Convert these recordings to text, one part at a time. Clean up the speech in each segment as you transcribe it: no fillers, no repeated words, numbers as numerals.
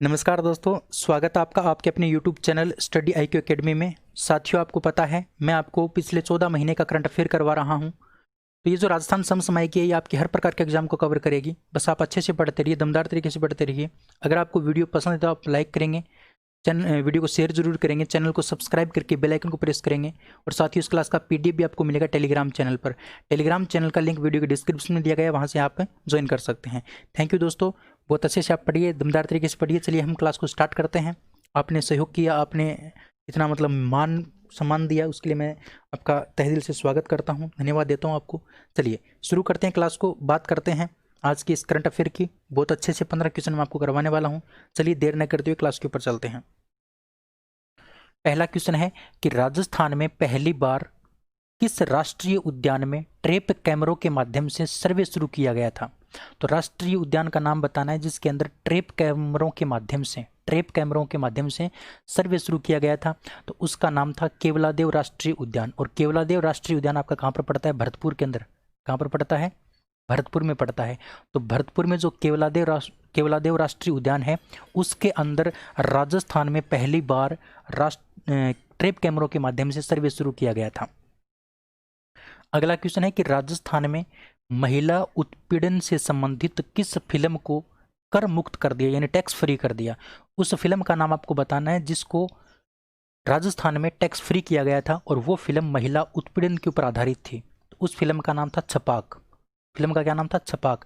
नमस्कार दोस्तों, स्वागत है आपका आपके अपने YouTube channel study IQ academy में। साथियों, आपको पता है मैं आपको पिछले 14 महीने का करंट अफेयर करवा रहा हूं। तो ये जो राजस्थान समसामयिकी है ये आपके हर प्रकार के एग्जाम को कवर करेगी। बस आप अच्छे से पढ़ते रहिए, दमदार तरीके से पढ़ते रहिए। अगर आपको वीडियो पसंद है तो आप लाइक करेंगे, वीडियो को शेयर जरूर करेंगे, चैनल को सब्सक्राइब करके बेल आइकन को प्रेस करेंगे। और साथ ही उस क्लास का PDF भी आपको मिलेगा टेलीग्राम चैनल पर। टेलीग्राम चैनल का लिंक वीडियो के डिस्क्रिप्शन में दिया गया है, वहाँ से आप ज्वाइन कर सकते हैं। थैंक यू दोस्तों, बहुत अच्छे से आप पढ़िए, दमदार तरीके से पढ़िए। चलिए हम क्लास को स्टार्ट करते हैं। आपने सहयोग किया, आपने इतना मान सम्मान दिया, उसके लिए मैं आपका तहे दिल से स्वागत करता हूँ, धन्यवाद देता हूँ आपको। चलिए शुरू करते हैं क्लास को, बात करते हैं आज की इस करंट अफेयर की। बहुत अच्छे से 15 क्वेश्चन मैं आपको करवाने वाला हूँ। चलिए देर न करते हुए क्लास के ऊपर चलते हैं। पहला क्वेश्चन है कि राजस्थान में पहली बार किस राष्ट्रीय उद्यान में ट्रैप कैमरों के माध्यम से सर्वे शुरू किया गया था। तो राष्ट्रीय उद्यान का नाम बताना है जिसके अंदर ट्रैप कैमरों के माध्यम से सर्वे शुरू किया गया था। तो उसका नाम था केवलादेव राष्ट्रीय उद्यान। और केवलादेव राष्ट्रीय उद्यान आपका कहाँ पर पड़ता है? भरतपुर के अंदर। कहाँ पर पड़ता है? भरतपुर में पड़ता है। तो भरतपुर में जो केवलादेव राष्ट्रीय उद्यान है उसके अंदर राजस्थान में पहली बार ट्रैप कैमरों के माध्यम से सर्वे शुरू किया गया था। अगला क्वेश्चन है कि राजस्थान में महिला उत्पीड़न से संबंधित किस फिल्म को कर मुक्त कर दिया, यानी टैक्स फ्री कर दिया। उस फिल्म का नाम आपको बताना है जिसको राजस्थान में टैक्स फ्री किया गया था, और वो फिल्म महिला उत्पीड़न के ऊपर आधारित थी। तो उस फिल्म का नाम था छपाक। फिल्म का क्या नाम था? छपाक।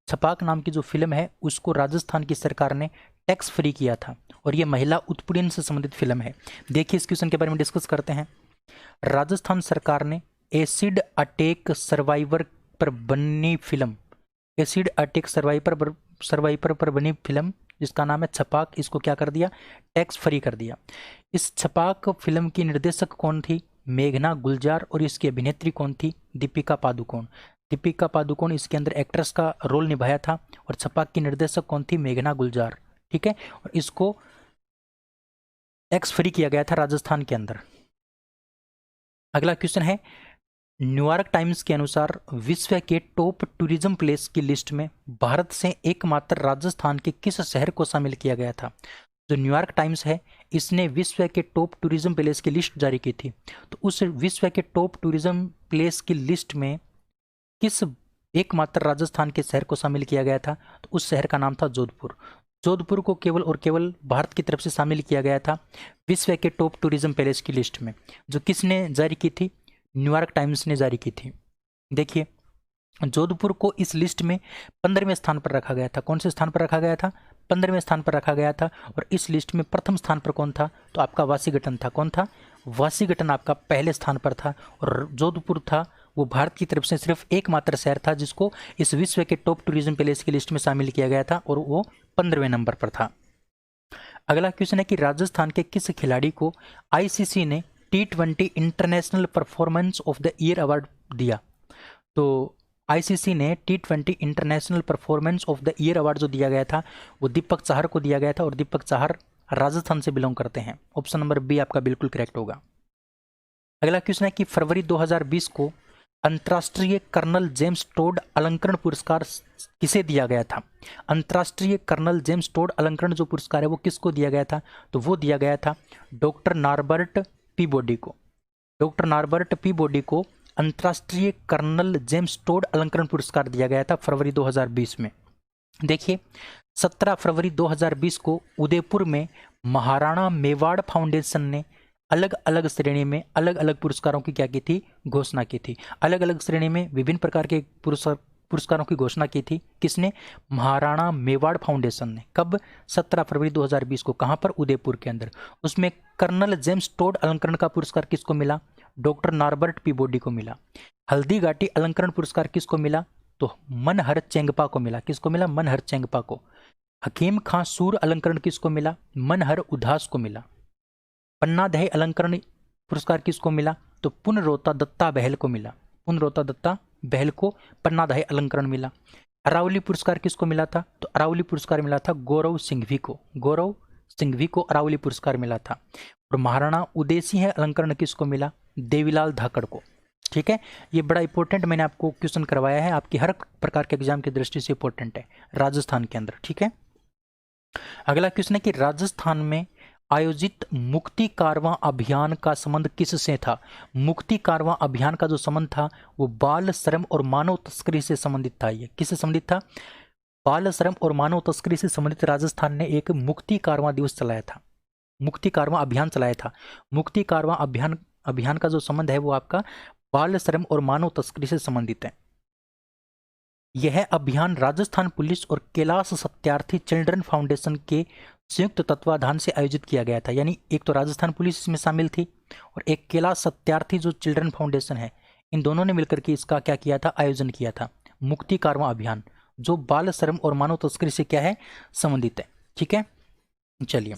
छपाक नाम की जो फिल्म है उसको राजस्थान की सरकार ने टैक्स फ्री किया था, और ये महिला उत्पीड़न से संबंधित फिल्म है। देखिए इस क्वेश्चन के बारे में डिस्कस करते हैं। राजस्थान सरकार ने एसिड अटैक सर्वाइवर पर बनी फिल्म, एसिड अटैक सर्वाइवर पर बनी फिल्म जिसका नाम है छपाक, इसको क्या कर दिया? टैक्स फ्री कर दिया। इस छपाक फिल्म की निर्देशक कौन थी? मेघना गुलजार। और इसकी अभिनेत्री कौन थी? दीपिका पादुकोण। दीपिका पादुकोण इसके अंदर एक्ट्रेस का रोल निभाया था, और छपाक की निर्देशक कौन थी? मेघना गुलजार। ठीक है, और इसको टैक्स फ्री किया गया था राजस्थान के अंदर। अगला क्वेश्चन है, न्यूयॉर्क टाइम्स के अनुसार विश्व के टॉप टूरिज्म प्लेस की लिस्ट में भारत से एकमात्र राजस्थान के किस शहर को शामिल किया गया था। जो न्यूयॉर्क टाइम्स है इसने विश्व के टॉप टूरिज्म प्लेस की लिस्ट जारी की थी। तो उस विश्व के टॉप टूरिज्म प्लेस की लिस्ट में किस एकमात्र राजस्थान के शहर को शामिल किया गया था? तो उस शहर का नाम था जोधपुर। जोधपुर को केवल और केवल भारत की तरफ से शामिल किया गया था विश्व के टॉप टूरिज्म प्लेस की लिस्ट में। जो किसने जारी की थी? न्यूयॉर्क टाइम्स ने जारी की थी। देखिए जोधपुर को इस लिस्ट में 15वें स्थान पर रखा गया था। कौन से स्थान पर रखा गया था? 15वें स्थान पर रखा गया था। और इस लिस्ट में प्रथम स्थान पर कौन था? तो आपका वाशीघटन था। कौन था? वाशीघटन आपका पहले स्थान पर था। और जोधपुर था वो भारत की तरफ से सिर्फ एकमात्र शहर था जिसको इस विश्व के टॉप टूरिज्म प्लेस की लिस्ट में शामिल किया गया था, और वो 15वें नंबर पर था। अगला क्वेश्चन है कि राजस्थान के किस खिलाड़ी को ICC ने T20 international performance of the year award दिया। तो ICC ने T20 international performance of the year award जो दिया गया था वो दीपक चाहर को दिया गया था, और दीपक चाहर राजस्थान से बिलोंग करते हैं। ऑप्शन नंबर बी आपका बिल्कुल करेक्ट होगा। अगला क्वेश्चन है कि फरवरी 2020 को अंतर्राष्ट्रीय कर्नल जेम्स टोड अलंकरण पुरस्कार किसे दिया गया था? अंतर्राष्ट्रीय कर्नल जेम्स टोड अलंकरण जो पुरस्कार है वो किसको दिया गया था? तो वो दिया गया था डॉक्टर नॉर्बर्ट पीबोडी को। डॉक्टर नॉर्बर्ट पीबोडी को अंतर्राष्ट्रीय कर्नल जेम्स टोड अलंकरण पुरस्कार दिया गया था फरवरी 2020 में। देखिए 17 फरवरी 2020 को उदयपुर में महाराणा मेवाड़ फाउंडेशन ने अलग अलग श्रेणी में अलग अलग पुरस्कारों की क्या की थी? घोषणा की थी। अलग अलग श्रेणी में विभिन्न प्रकार के पुरस्कारों की घोषणा की थी। किसने? महाराणा मेवाड़ फाउंडेशन ने। कब? 17 फरवरी 2020 को। कहां पर? उदयपुर के अंदर। उसमें कर्नल जेम्स टोड अलंकरण का पुरस्कार किसको मिला? डॉक्टर नॉर्बर्ट पीबोडी को मिला। हल्दी घाटी अलंकरण पुरस्कार किसको मिला? तो मनहर चेंगपा को मिला। किसको मिला? मनहर चेंगपा को। हकीम खां सूर अलंकरण किसको मिला? मनहर उदास को मिला। पन्ना दहे अलंकरण पुरस्कार किसको मिला? तो पुनरोता दत्ता बहल को मिला। पुनरोता दत्ता बहल को पन्ना दहे अलंकरण मिला। अरावली पुरस्कार किसको मिला था? तो अरावली पुरस्कार मिला था गौरव सिंघवी को। गौरव सिंघवी को अरावली पुरस्कार मिला था। और महाराणा उदय सिंह अलंकरण किसको मिला? देवीलाल धाकड़ को। ठीक है, ये बड़ा इंपॉर्टेंट मैंने आपको क्वेश्चन करवाया है, आपकी हर प्रकार के एग्जाम की दृष्टि से इंपॉर्टेंट है राजस्थान के अंदर। ठीक है, अगला क्वेश्चन है कि राजस्थान में आयोजित मुक्ति कारवां अभियान का संबंध किससे था? मुक्ति कारवां अभियान का जो संबंध था वो बाल श्रम और मानव तस्करी से संबंधित था। ये किससे संबंधित था? बाल श्रम और मानव तस्करी से संबंधित राजस्थान ने एक मुक्ति कारवां दिवस चलाया था, मुक्ति कारवां अभियान चलाया था। मुक्ति कारवां अभियान का जो संबंध है वो आपका बाल श्रम और मानव तस्करी से संबंधित है। यह अभियान राजस्थान पुलिस और कैलाश सत्यार्थी चिल्ड्रन फाउंडेशन के संयुक्त तत्वाधान से आयोजित किया गया था। यानी एक तो राजस्थान पुलिस इसमें शामिल थी और एक कैलाश सत्यार्थी जो चिल्ड्रन फाउंडेशन है, इन दोनों ने मिलकर के इसका क्या किया था? आयोजन किया था। मुक्ति कारवां अभियान जो बाल श्रम और मानव तस्करी से क्या है? संबंधित है। ठीक है, चलिए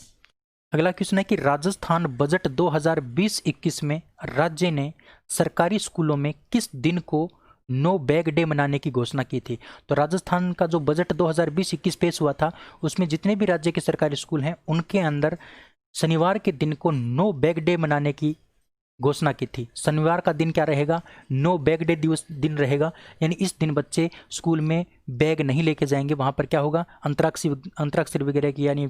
अगला क्वेश्चन है कि राजस्थान बजट 2020-21 में राज्य ने सरकारी स्कूलों में किस दिन को नो बैग डे मनाने की घोषणा की थी? तो राजस्थान का जो बजट 2020-21 पेश हुआ था उसमें जितने भी राज्य के सरकारी स्कूल हैं उनके अंदर शनिवार के दिन को नो बैग डे मनाने की घोषणा की थी। शनिवार का दिन क्या रहेगा? नो बैग डे दिवस दिन रहेगा। यानी इस दिन बच्चे स्कूल में बैग नहीं लेके जाएंगे। वहाँ पर क्या होगा? अंतराक्षरी वगैरह की यानी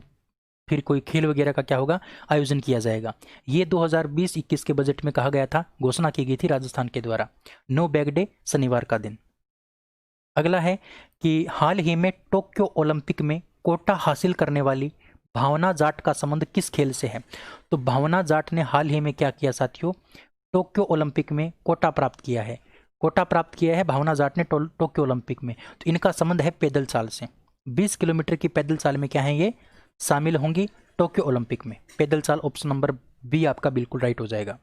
फिर कोई खेल वगैरह का क्या होगा? आयोजन किया जाएगा। ये 2020-21 के बजट में कहा गया था, घोषणा की गई थी राजस्थान के द्वारा, नो बैग डे शनिवार का दिन। अगला है कि हाल ही में टोक्यो ओलंपिक में कोटा हासिल करने वाली भावना जाट का संबंध किस खेल से है? तो भावना जाट ने हाल ही में क्या किया साथियों? टोक्यो ओलंपिक में कोटा प्राप्त किया है। कोटा प्राप्त किया है भावना जाट ने टोक्यो ओलंपिक में। तो इनका संबंध है पैदल चाल से। 20 किलोमीटर की पैदल चाल में क्या है? ये शामिल होंगी टोक्यो ओलंपिक में। पैदल चाल ऑप्शन नंबर बी आपका बिल्कुल राइट हो जाएगा।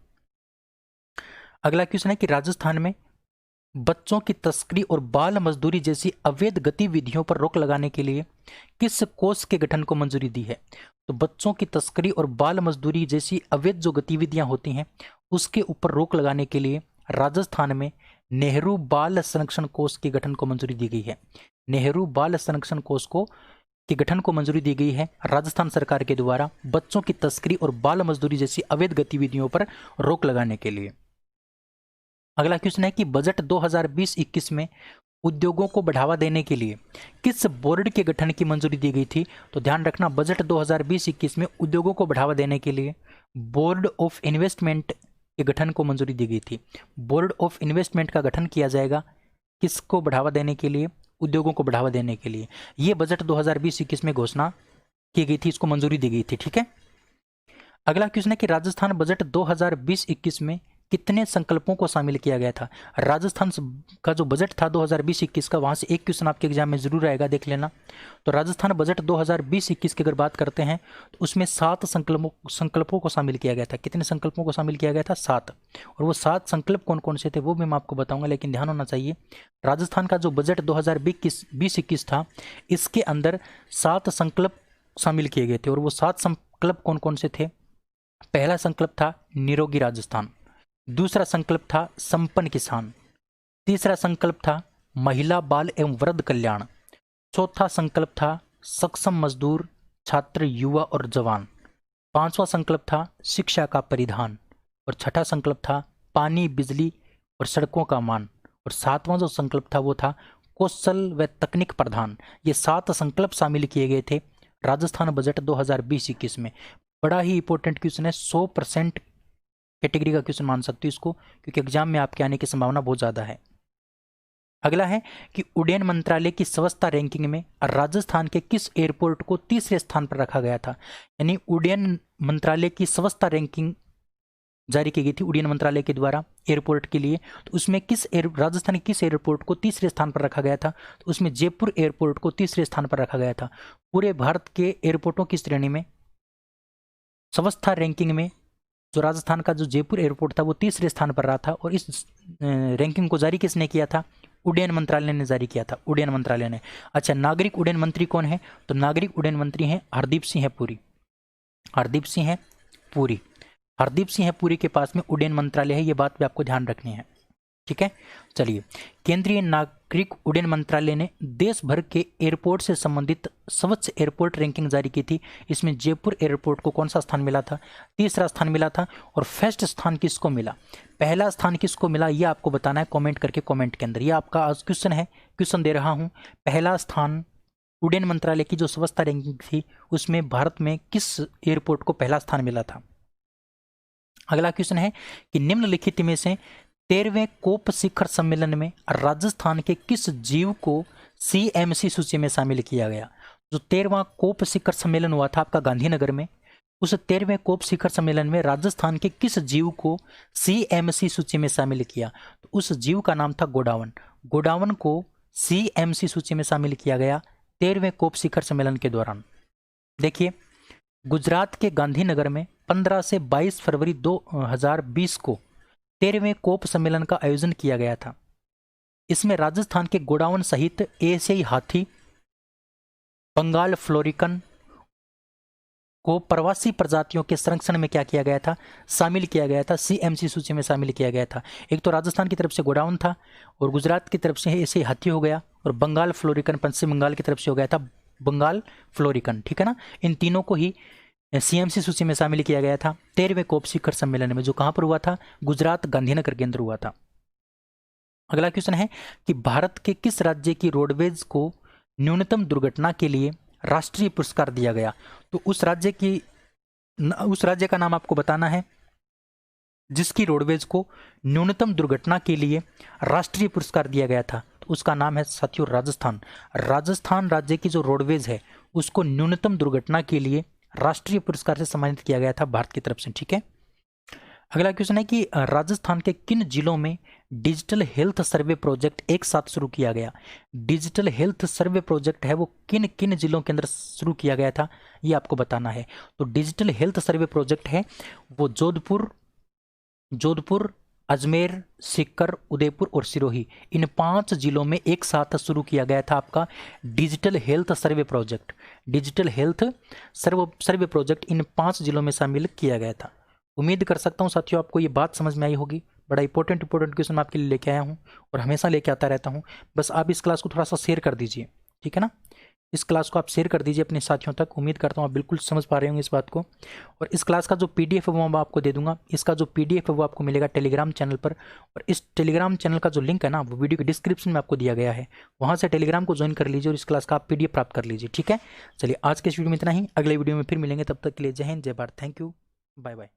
अगला क्वेश्चन है कि राजस्थान में बच्चों की तस्करी और बाल मजदूरी जैसी अवैध गतिविधियों पर रोक लगाने के लिए किस कोष के गठन को मंजूरी दी है? तो बच्चों की तस्करी और बाल मजदूरी जैसी अवैध जो गतिविधियां होती हैं उसके ऊपर रोक लगाने के लिए राजस्थान में नेहरू बाल संरक्षण कोष के गठन को मंजूरी दी गई है। नेहरू बाल संरक्षण कोष के गठन को मंजूरी दी गई है राजस्थान सरकार के द्वारा बच्चों की तस्करी और बाल मजदूरी जैसी अवैध गतिविधियों पर रोक लगाने के लिए। अगला क्वेश्चन है कि बजट 2020-21 में उद्योगों को बढ़ावा देने के लिए किस बोर्ड के गठन की मंजूरी दी गई थी? तो ध्यान रखना, बजट 2020-21 में उद्योगों को बढ़ावा देने के लिए बोर्ड ऑफ इन्वेस्टमेंट के गठन को मंजूरी दी गई थी। बोर्ड ऑफ इन्वेस्टमेंट का गठन किया जाएगा किसको बढ़ावा देने के लिए? उद्योगों को बढ़ावा देने के लिए। ये बजट 2020-21 में घोषणा की गई थी, इसको मंजूरी दी गई थी। ठीक है, अगला क्वेश्चन है कि राजस्थान बजट 2020-21 में कितने संकल्पों को शामिल किया गया था? राजस्थान का जो बजट था 2020-21 का, वहां से एक क्वेश्चन आपके एग्जाम में जरूर आएगा, देख लेना। तो राजस्थान बजट 2020-21 की अगर बात करते हैं तो उसमें 7 संकल्पों को शामिल किया गया था। कितने संकल्पों को शामिल किया गया था? 7। और वो 7 संकल्प कौन कौन से थे वो भी मैं आपको बताऊंगा, लेकिन ध्यान होना चाहिए राजस्थान का जो बजट 2020-21 था इसके अंदर 7 संकल्प शामिल किए गए थे। और वो 7 संकल्प कौन कौन से थे? पहला संकल्प था निरोगी राजस्थान, दूसरा संकल्प था संपन्न किसान, तीसरा संकल्प था महिला बाल एवं वृद्ध कल्याण, चौथा संकल्प था सक्षम मजदूर छात्र युवा और जवान, पांचवा संकल्प था शिक्षा का परिधान, और छठा संकल्प था पानी बिजली और सड़कों का मान, और सातवां जो संकल्प था वो था कौशल व तकनीक प्रधान। ये 7 संकल्प शामिल किए गए थे राजस्थान बजट 2020-21 में। बड़ा ही इंपॉर्टेंट क्वेश्चन है, 100% कैटेगरी का क्वेश्चन मान सकते हो इसको, क्योंकि एग्जाम में आपके आने की संभावना बहुत ज़्यादा है। अगला है कि उड्डयन मंत्रालय की स्वच्छता रैंकिंग में राजस्थान के किस एयरपोर्ट को तीसरे स्थान पर रखा गया था? यानी उड्डयन मंत्रालय की स्वच्छता रैंकिंग जारी की गई थी उड्डयन मंत्रालय के द्वारा एयरपोर्ट के लिए। तो उसमें राजस्थान के किस एयरपोर्ट को तीसरे स्थान पर रखा गया था? तो उसमें जयपुर एयरपोर्ट को तीसरे स्थान पर रखा गया था। पूरे भारत के एयरपोर्टों की श्रेणी में स्वच्छता रैंकिंग में जो राजस्थान का जो जयपुर एयरपोर्ट था वो तीसरे स्थान पर रहा था। और इस रैंकिंग को जारी किसने किया था? उड्डयन मंत्रालय ने जारी किया था, उड्डयन मंत्रालय ने। अच्छा, नागरिक उड्डयन मंत्री कौन है? तो नागरिक उड्डयन मंत्री हैं हरदीप सिंह पुरी। हरदीप सिंह पुरी, हरदीप सिंह पुरी के पास में उड्डयन मंत्रालय है, ये बात भी आपको ध्यान रखनी है। ठीक है, चलिए। केंद्रीय नागरिक उड्डयन मंत्रालय ने देश भर के एयरपोर्ट से संबंधित स्वच्छ एयरपोर्ट रैंकिंग जारी की थी। इसमें जयपुर एयरपोर्ट को कौन सा स्थान मिला था? तीसरा स्थान मिला था। और फर्स्ट स्थान किसको मिला? पहला स्थान किसको मिला ये आपको बताना है कमेंट करके, कमेंट के अंदर। ये आपका आज क्वेश्चन है, क्वेश्चन दे रहा हूं। पहला स्थान उड्डयन मंत्रालय की जो स्वच्छता रैंकिंग थी उसमें भारत में किस एयरपोर्ट को पहला स्थान मिला था। अगला क्वेश्चन है कि निम्नलिखित में से 13वें कोप शिखर सम्मेलन में राजस्थान के किस जीव को CMC सूची में शामिल किया गया। जो 13वां कोप शिखर सम्मेलन हुआ था आपका गांधीनगर में, उस 13वें कोप शिखर सम्मेलन में राजस्थान के किस जीव को CMC सूची में शामिल किया। तो उस जीव का नाम था गोडावन। गोडावन को CMC सूची में शामिल किया गया 13वें कोप शिखर सम्मेलन के दौरान। देखिए, गुजरात के गांधीनगर में 15 से 22 फरवरी 2020 को 13वें कोप सम्मेलन का आयोजन किया गया था। इसमें राजस्थान के गोडावन सहित एशियाई हाथी, बंगाल फ्लोरिकन को प्रवासी प्रजातियों के संरक्षण में क्या किया गया था, शामिल किया गया था, CMC सूची में शामिल किया गया था। एक तो राजस्थान की तरफ से गोडाउन था, और गुजरात की तरफ से एशियाई हाथी हो गया, और बंगाल फ्लोरिकन पश्चिम बंगाल की तरफ से हो गया था बंगाल फ्लोरिकन, ठीक है ना। इन तीनों को ही CMC सूची में शामिल किया गया था 13वें कोप शिखर सम्मेलन में, जो कहां पर हुआ था, गुजरात गांधीनगर के अंदर हुआ था। अगला क्वेश्चन है कि भारत के किस राज्य की रोडवेज को न्यूनतम दुर्घटना के लिए राष्ट्रीय पुरस्कार दिया गया। तो उस राज्य का नाम आपको बताना है जिसकी रोडवेज को न्यूनतम दुर्घटना के लिए राष्ट्रीय पुरस्कार दिया गया था। तो उसका नाम है साथियों राजस्थान। राजस्थान राज्य की जो रोडवेज है उसको न्यूनतम दुर्घटना के लिए राष्ट्रीय पुरस्कार से सम्मानित किया गया था भारत की तरफ से, ठीक है। अगला क्वेश्चन है कि राजस्थान के किन जिलों में डिजिटल हेल्थ सर्वे प्रोजेक्ट एक साथ शुरू किया गया। डिजिटल हेल्थ सर्वे प्रोजेक्ट है वो किन किन जिलों के अंदर शुरू किया गया था, ये आपको बताना है। तो डिजिटल हेल्थ सर्वे प्रोजेक्ट है वो जोधपुर, अजमेर, सीकर, उदयपुर और सिरोही, इन 5 जिलों में एक साथ शुरू किया गया था आपका digital health survey project. Digital health survey project in 5 जिलों में शामिल किया गया था। उम्मीद कर सकता हूँ साथियों आपको ये बात समझ में आई होगी। बड़ा इंपॉर्टेंट क्वेश्चन मैं आपके लिए लेके आया हूँ और हमेशा लेके आता रहता हूँ। बस आप इस क्लास को थोड़ा सा शेयर कर दीजिए, ठीक है ना। इस क्लास को आप शेयर कर दीजिए अपने साथियों तक। उम्मीद करता हूँ आप बिल्कुल समझ पा रहे होंगे इस बात को। और इस क्लास का जो PDF है वो मैं आपको दे दूंगा। इसका जो PDF है वो आपको मिलेगा टेलीग्राम चैनल पर, और इस टेलीग्राम चैनल का जो लिंक है ना वो वीडियो के डिस्क्रिप्शन में आपको दिया गया है। वहाँ से टेलीग्राम को ज्वाइन कर लीजिए और इस क्लास का आप PDF प्राप्त कर लीजिए, ठीक है। चलिए आज के इस वीडियो में इतना ही। अगले वीडियो में फिर मिलेंगे, तब तक के लिए जय हिंद, जय Bharat, thank you, bye bye.